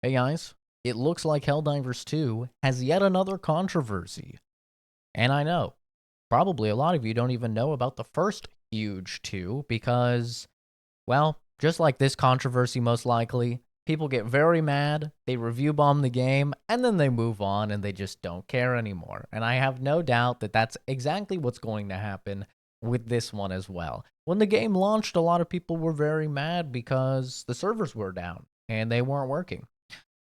Hey guys, it looks like Helldivers 2 has yet another controversy. And I know, probably a lot of you don't even know about the first huge 2 because, well, just like this controversy most likely, people get very mad, they review bomb the game, and then they move on and they just don't care anymore. And I have no doubt that that's exactly what's going to happen with this one as well. When the game launched, a lot of people were very mad because the servers were down and they weren't working.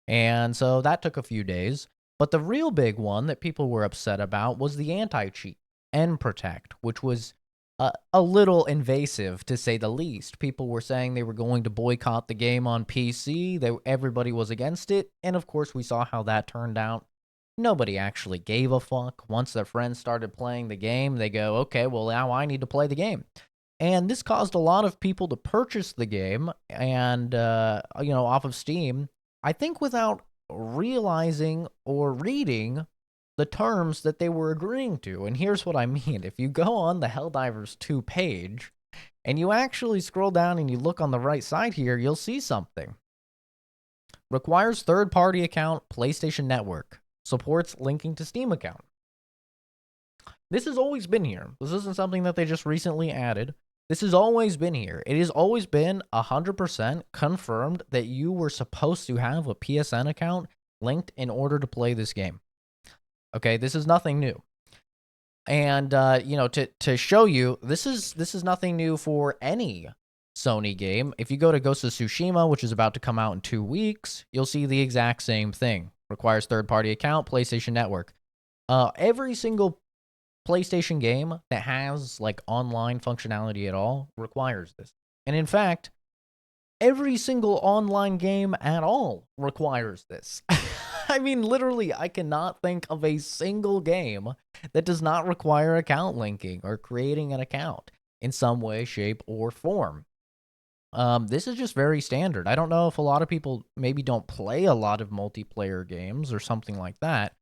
And so that took a few days. But the real big one that people were upset about was the anti cheat, N Protect, which was a little invasive to say the least. People were saying they were going to boycott the game on PC. Everybody was against it. And of course, we saw how that turned out. Nobody actually gave a fuck. Once their friends started playing the game, they go, okay, well, now I need to play the game. And this caused a lot of people to purchase the game and, off of Steam, I think without realizing or reading the terms that they were agreeing to. And here's what I mean. If you go on the Helldivers 2 page and you actually scroll down and you look on the right side here, you'll see something. Requires third-party account, PlayStation Network. Supports linking to Steam account. This has always been here. This isn't something that they just recently added. This has always been here. It has always been 100% confirmed that you were supposed to have a PSN account linked in order to play this game. Okay, this is nothing new. And to show you, this is nothing new for any Sony game. If you go to Ghost of Tsushima, which is about to come out in 2 weeks, you'll see the exact same thing. Requires third-party account, PlayStation Network. Every single PlayStation game that has like online functionality at all requires this. And in fact, every single online game at all requires this. I mean, literally, I cannot think of a single game that does not require account linking or creating an account in some way, shape, or form. This is just very standard. I don't know if a lot of people maybe don't play a lot of multiplayer games or something like that.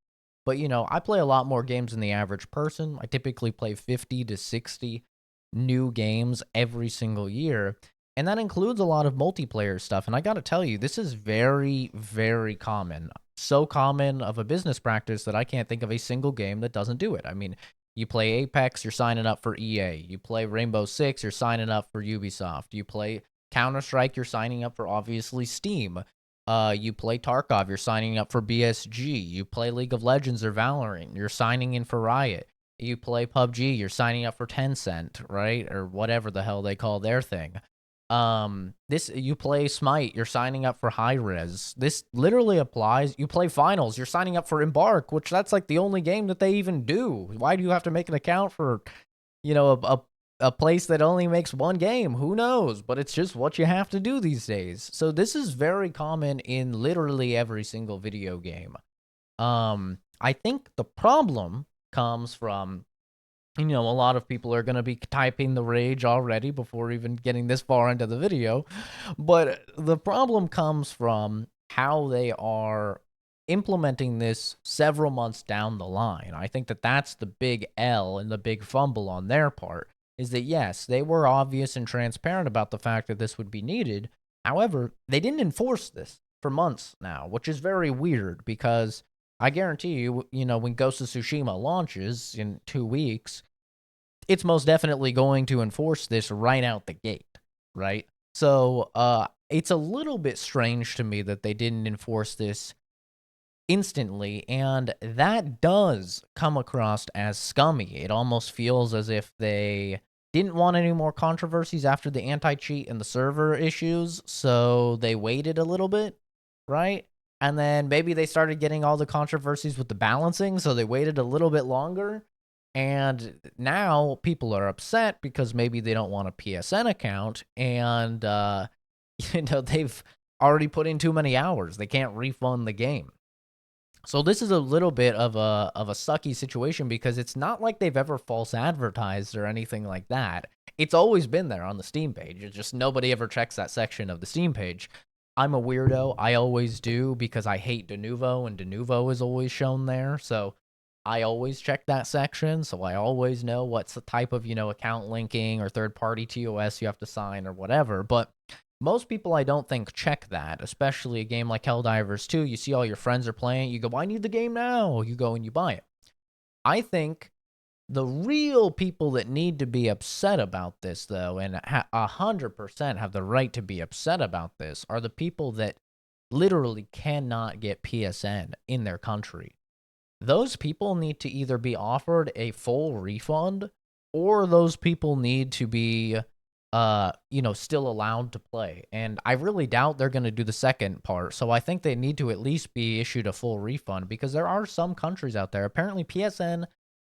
But, I play a lot more games than the average person. I typically play 50 to 60 new games every single year. And that includes a lot of multiplayer stuff. And I got to tell you, this is very, very common. So common of a business practice that I can't think of a single game that doesn't do it. I mean, you play Apex, you're signing up for EA. You play Rainbow Six, you're signing up for Ubisoft. You play Counter-Strike, you're signing up for obviously Steam. You play Tarkov, you're signing up for BSG. You play League of Legends or Valorant, you're signing in for Riot. You play PUBG, you're signing up for Tencent, right? Or whatever the hell they call their thing. You play Smite, you're signing up for High Res. This literally applies. You play Finals, you're signing up for Embark, which that's like the only game that they even do. Why do you have to make an account for, a place that only makes one game? Who knows? But it's just what you have to do these days. So this is very common in literally every single video game. I think the problem comes from, a lot of people are going to be typing the rage already before even getting this far into the video. But the problem comes from how they are implementing this several months down the line. I think that that's the big L and the big fumble on their part, is that yes, they were obvious and transparent about the fact that this would be needed. However, they didn't enforce this for months now, which is very weird because I guarantee you, when Ghost of Tsushima launches in 2 weeks, it's most definitely going to enforce this right out the gate, right? So it's a little bit strange to me that they didn't enforce this instantly, and that does come across as scummy. It almost feels as if they didn't want any more controversies after the anti-cheat and the server issues, so they waited a little bit, right? And then maybe they started getting all the controversies with the balancing, so they waited a little bit longer. And now people are upset because maybe they don't want a PSN account, and they've already put in too many hours. They can't refund the game. So this is a little bit of a sucky situation because it's not like they've ever false advertised or anything like that. It's always been there on the Steam page. It's just nobody ever checks that section of the Steam page. I'm a weirdo. I always do because I hate Denuvo, and Denuvo is always shown there. So I always check that section. So I always know what's the type of, account linking or third-party TOS you have to sign or whatever. But Most people, I don't think, check that, especially a game like Helldivers 2. You see all your friends are playing, you go, I need the game now. You go and you buy it. I think the real people that need to be upset about this, though, and 100% have the right to be upset about this, are the people that literally cannot get PSN in their country. Those people need to either be offered a full refund, or those people need to be still allowed to play. And I really doubt they're going to do the second part. So I think they need to at least be issued a full refund, because there are some countries out there. Apparently PSN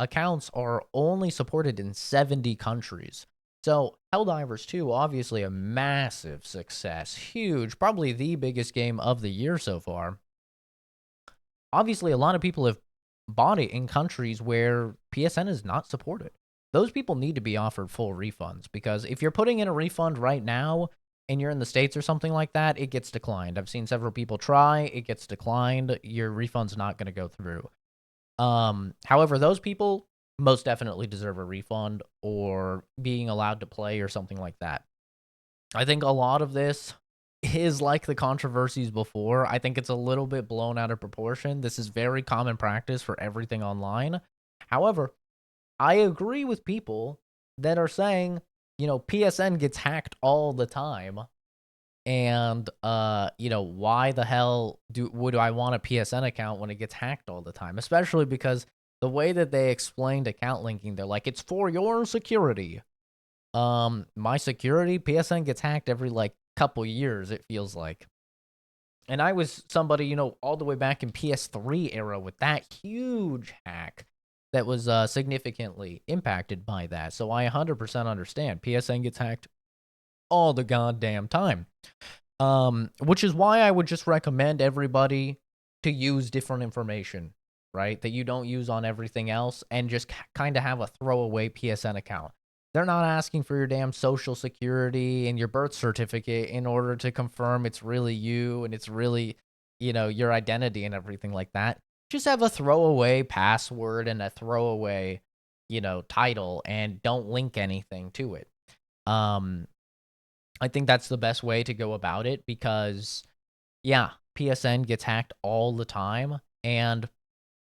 accounts are only supported in 70 countries. So Helldivers 2, obviously a massive success, huge, probably the biggest game of the year so far. Obviously, a lot of people have bought it in countries where PSN is not supported. Those people need to be offered full refunds, because if you're putting in a refund right now and you're in the States or something like that, it gets declined. I've seen several people try, it gets declined. Your refund's not going to go through. However, those people most definitely deserve a refund or being allowed to play or something like that. I think a lot of this is like the controversies before. I think it's a little bit blown out of proportion. This is very common practice for everything online. However, I agree with people that are saying, PSN gets hacked all the time. And why the hell would I want a PSN account when it gets hacked all the time? Especially because the way that they explained account linking, they're like, it's for your security. My security, PSN gets hacked every like couple years, it feels like. And I was somebody, all the way back in PS3 era with that huge hack that was significantly impacted by that. So I 100% understand. PSN gets hacked all the goddamn time. Which is why I would just recommend everybody to use different information, right? That you don't use on everything else, and just kind of have a throwaway PSN account. They're not asking for your damn social security and your birth certificate in order to confirm it's really you and it's really, your identity and everything like that. Just have a throwaway password and a throwaway, title, and don't link anything to it. I think that's the best way to go about it, because, yeah, PSN gets hacked all the time. And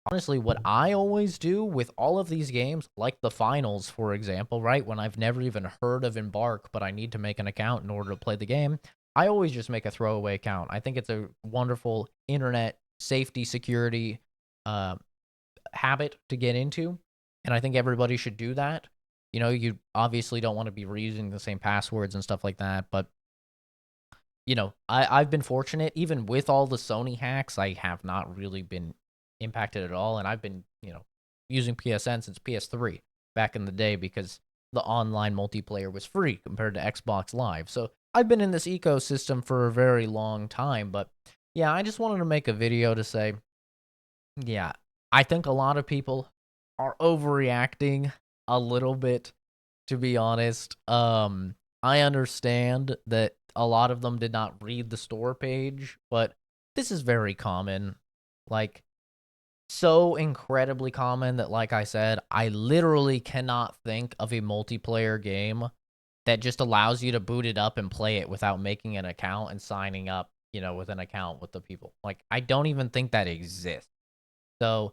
honestly, what I always do with all of these games, like the finals, for example, right? When I've never even heard of Embark, but I need to make an account in order to play the game, I always just make a throwaway account. I think it's a wonderful internet safety security habit to get into. And I think everybody should do that. You obviously don't want to be reusing the same passwords and stuff like that, but I've been fortunate. Even with all the Sony hacks, I have not really been impacted at all, and I've been, using PSN since PS3 back in the day, because the online multiplayer was free compared to Xbox Live. So I've been in this ecosystem for a very long time, but yeah, I just wanted to make a video to say, yeah, I think a lot of people are overreacting a little bit, to be honest. I understand that a lot of them did not read the store page, but this is very common. Like, so incredibly common that, like I said, I literally cannot think of a multiplayer game that just allows you to boot it up and play it without making an account and signing up, with an account with the people. Like, I don't even think that exists. So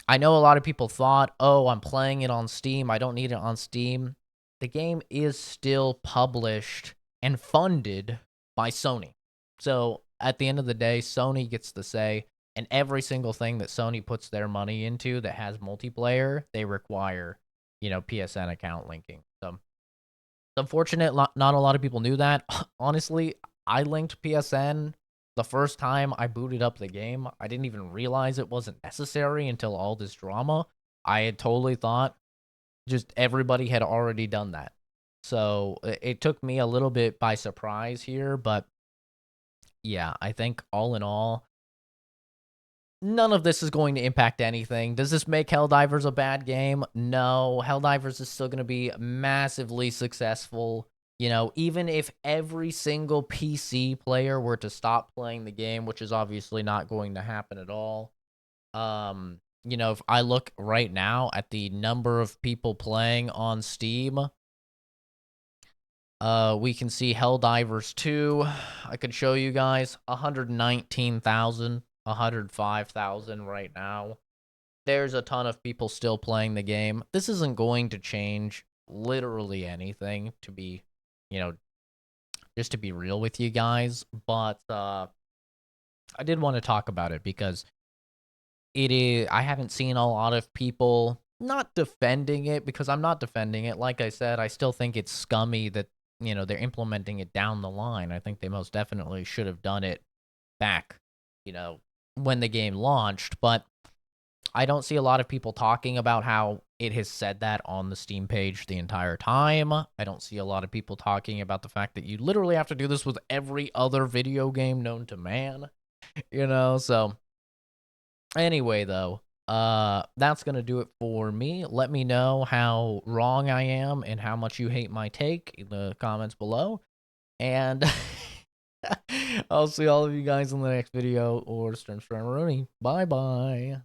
I know a lot of people thought, oh, I'm playing it on Steam, I don't need it on Steam. The game is still published and funded by Sony. So at the end of the day, Sony gets the say, and every single thing that Sony puts their money into that has multiplayer, they require, PSN account linking. So it's unfortunate not a lot of people knew that. Honestly, I linked PSN the first time I booted up the game. I didn't even realize it wasn't necessary until all this drama. I had totally thought just everybody had already done that. So it took me a little bit by surprise here, but yeah, I think all in all, none of this is going to impact anything. Does this make Helldivers a bad game? No. Helldivers is still going to be massively successful. Even if every single PC player were to stop playing the game, which is obviously not going to happen at all. If I look right now at the number of people playing on Steam, We can see Helldivers 2. I could show you guys 119,000, 105,000 right now. There's a ton of people still playing the game. This isn't going to change literally anything, to be, you know, just to be real with you guys, but I did want to talk about it because I haven't seen a lot of people not defending it, because I'm not defending it. Like I said, I still think it's scummy that, they're implementing it down the line. I think they most definitely should have done it back, you know, when the game launched, but I don't see a lot of people talking about how it has said that on the Steam page the entire time. I don't see a lot of people talking about the fact that you literally have to do this with every other video game known to man, so anyway, though, that's gonna do it for me. Let me know how wrong I am and how much you hate my take in the comments below. And I'll see all of you guys in the next video, or Stern Rooney. Bye bye.